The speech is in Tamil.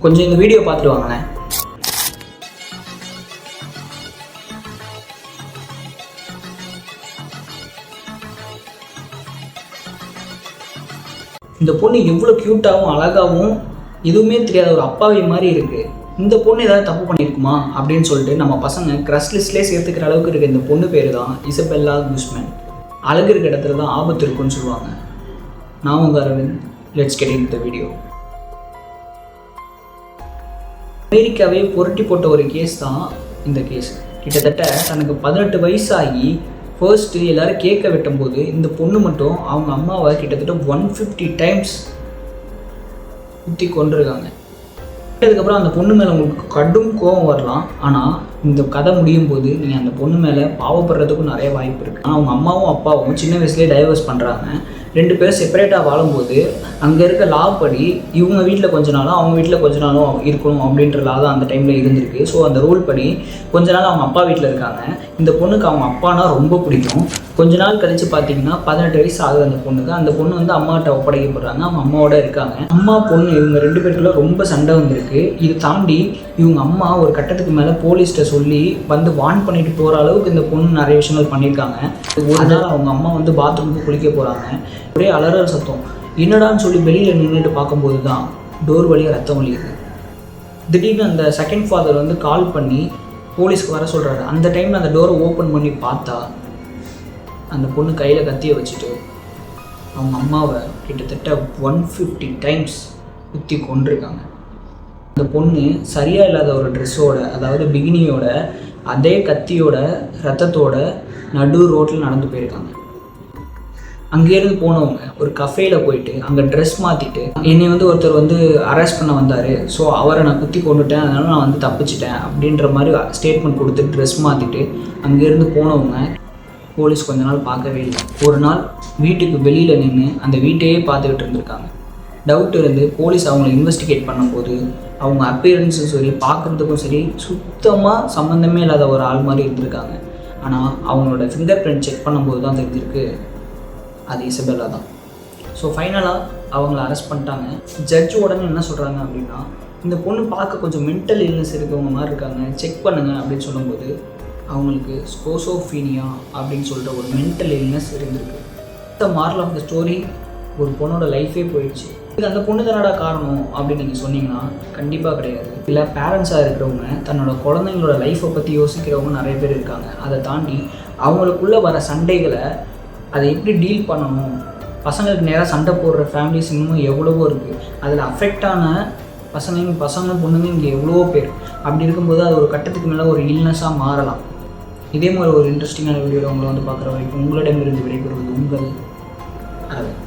கொஞ்சம் இந்த வீடியோ பார்த்துட்டு வாங்களேன். இந்த பொண்ணு எவ்வளோ க்யூட்டாகவும் அழகாகவும் எதுவுமே தெரியாத ஒரு அப்பாவி மாதிரி இருக்குது. இந்த பொண்ணு ஏதாவது தப்பு பண்ணியிருக்குமா அப்படின்னு சொல்லிட்டு நம்ம பசங்க க்ரஷ் லிஸ்ட்லேயே சேர்த்துக்கிற அளவுக்கு இருக்க இந்த பொண்ணு பேர் தான் இசபெல்லா குஸ்மேன். அழகு இருக்க இடத்துல தான் ஆபத்து இருக்குன்னு சொல்லுவாங்க. நான் உங்கள் Aravind. Let's get into the video. அமெரிக்காவே புரட்டி போட்ட ஒரு கேஸ் தான் இந்த கேஸ். கிட்டத்தட்ட தனக்கு 18 வயசாகி ஃபர்ஸ்ட்டு எல்லோரும் கேட்க வெட்டும்போது இந்த பொண்ணு மட்டும் அவங்க அம்மாவை கிட்டத்தட்ட 150 டைம்ஸ் குத்தி கொண்டிருக்காங்க. அதுக்கப்புறம் அந்த பொண்ணு மேலே உங்களுக்கு கடும் கோபம் வரலாம். ஆனால் இந்த கதை முடியும் போது நீங்கள் அந்த பொண்ணு மேலே பாவப்படுறதுக்கும் நிறைய வாய்ப்பு இருக்குது. ஆனால் அவங்க அம்மாவும் அப்பாவும் சின்ன வயசுலேயே டைவர்ஸ் பண்ணுறாங்க. 2 பேரும் செப்பரேட்டாக வாழும்போது அங்கே இருக்க லா படி இவங்க வீட்டில் கொஞ்ச நாளும் அவங்க வீட்டில் கொஞ்ச நாளும் இருக்கணும் அப்படின்ற லா தான் அந்த டைமில் இருந்திருக்கு. ஸோ அந்த ரூல் படி கொஞ்ச நாள் அவங்க அப்பா வீட்டில் இருக்காங்க. இந்த பொண்ணுக்கு அவங்க அப்பானா ரொம்ப பிடிக்கும். கொஞ்ச நாள் கழித்து பார்த்தீங்கன்னா 18 வயசு ஆகுது அந்த பொண்ணுக்கு. அந்த பொண்ணு வந்து அம்மாட்ட ஒப்படைக்கப்படுறாங்க. அவங்க அம்மாவோட இருக்காங்க. அம்மா பொண்ணு இவங்க 2 பேருக்குள்ள ரொம்ப சண்டை வந்திருக்கு. இது தாண்டி இவங்க அம்மா ஒரு கட்டத்துக்கு மேலே போலீஸ்கிட்ட சொல்லி வந்து வார்ன் பண்ணிட்டு போகிற அளவுக்கு இந்த பொண்ணு நிறைய விஷயங்கள் பண்ணியிருக்காங்க. ஒரு நாள் அவங்க அம்மா வந்து பாத்ரூமுக்கு குளிக்க போகிறாங்க. ஒரே அலறல் சத்தம். என்னடான்னு சொல்லி வெளியில் நின்றுட்டு பார்க்கும்போது தான் டோர் வழியாக ரத்தம் வலியுது. திடீர்னு அந்த செகண்ட் ஃபாதர் வந்து கால் பண்ணி போலீஸ்க்கு வர சொல்கிறாரு. அந்த டைமில் அந்த டோரை ஓப்பன் பண்ணி பார்த்தா அந்த பொண்ணு கையில் கத்தியை வச்சுட்டு அவங்க அம்மாவை கிட்டத்தட்ட 150 டைம்ஸ் குத்தி கொண்டிருக்காங்க. அந்த பொண்ணு சரியாக இல்லாத ஒரு ட்ரெஸ்ஸோட, அதாவது பிகினியோட, அதே கத்தியோட ரத்தத்தோட நடு ரோட்டில் நடந்து போயிருக்காங்க. அங்கேருந்து போனவங்க ஒரு கஃபேயில் போயிட்டு அங்கே ட்ரெஸ் மாற்றிட்டு என்னை வந்து ஒருத்தர் வந்து அரெஸ்ட் பண்ண வந்தார், ஸோ அவரை நான் குத்தி கொண்டுட்டேன், அதனால் நான் வந்து தப்பிச்சிட்டேன் அப்படின்ற மாதிரி ஸ்டேட்மெண்ட் கொடுத்து ட்ரெஸ் மாற்றிட்டு அங்கேருந்து போனவங்க போலீஸ் கொஞ்ச நாள் பார்க்கவே இல்லை. ஒரு நாள் வீட்டுக்கு வெளியில் நின்று அந்த வீட்டையே பார்த்துக்கிட்டு இருந்திருக்காங்க. டவுட் இருந்து போலீஸ் அவங்கள இன்வெஸ்டிகேட் பண்ணும்போது அவங்க அப்பியரன்ஸும் சரி, பார்க்குறதுக்கும் சரி, சுத்தமாக சம்மந்தமே இல்லாத ஒரு ஆள் மாதிரி இருந்திருக்காங்க. ஆனால் அவங்களோட ஃபிங்கர் பிரிண்ட் செக் பண்ணும்போது தான் தெரிஞ்சிருக்கு அது இசபெல்லா தான். ஸோ ஃபைனலாக அவங்கள அரெஸ்ட் பண்ணிட்டாங்க. ஜட்ஜ் உடனே என்ன சொல்கிறாங்க அப்படின்னா, இந்த பொண்ணு பார்க்க கொஞ்சம் மென்டல் இல்னஸ் இருக்கவங்க மாதிரி இருக்காங்க, செக் பண்ணுங்கள் அப்படின்னு சொல்லும்போது அவங்களுக்கு ஸ்கோசோஃபீனியா அப்படின்னு சொல்கிற ஒரு மென்டல் இல்னஸ் இருந்திருக்கு. The moral of the story, ஒரு பொண்ணோட லைஃபே போயிடுச்சு. இது அந்த பொண்ணு தானடா காரணம் அப்படின்னு நீங்கள் சொன்னீங்கன்னா கண்டிப்பாக கிடையாது. இல்லை, பேரண்ட்ஸாக இருக்கிறவங்க தன்னோட குழந்தைங்களோட லைஃப்பை பற்றி யோசிக்கிறவங்க நிறைய பேர் இருக்காங்க. அதை தாண்டி அவங்களுக்குள்ளே வர சண்டைகளை அதை எப்படி டீல் பண்ணணும், பசங்களுக்கு நேராக சண்டை போடுற ஃபேமிலிஸ் இன்னும் எவ்வளவோ இருக்குது. அதில் அஃபெக்டான பசங்க பொண்ணுங்க இங்கே எவ்வளவோ பேர். அப்படி இருக்கும்போது அது ஒரு கட்டத்துக்கு மேலே ஒரு இல்னஸாக மாறலாம். இதே மாதிரி ஒரு இன்ட்ரெஸ்டிங்கான வீடியோவில் உங்களை வந்து பார்க்குற வரைக்கும் உங்களிடமிருந்து விடைபெறுவது உங்கள் அரவிந்த்.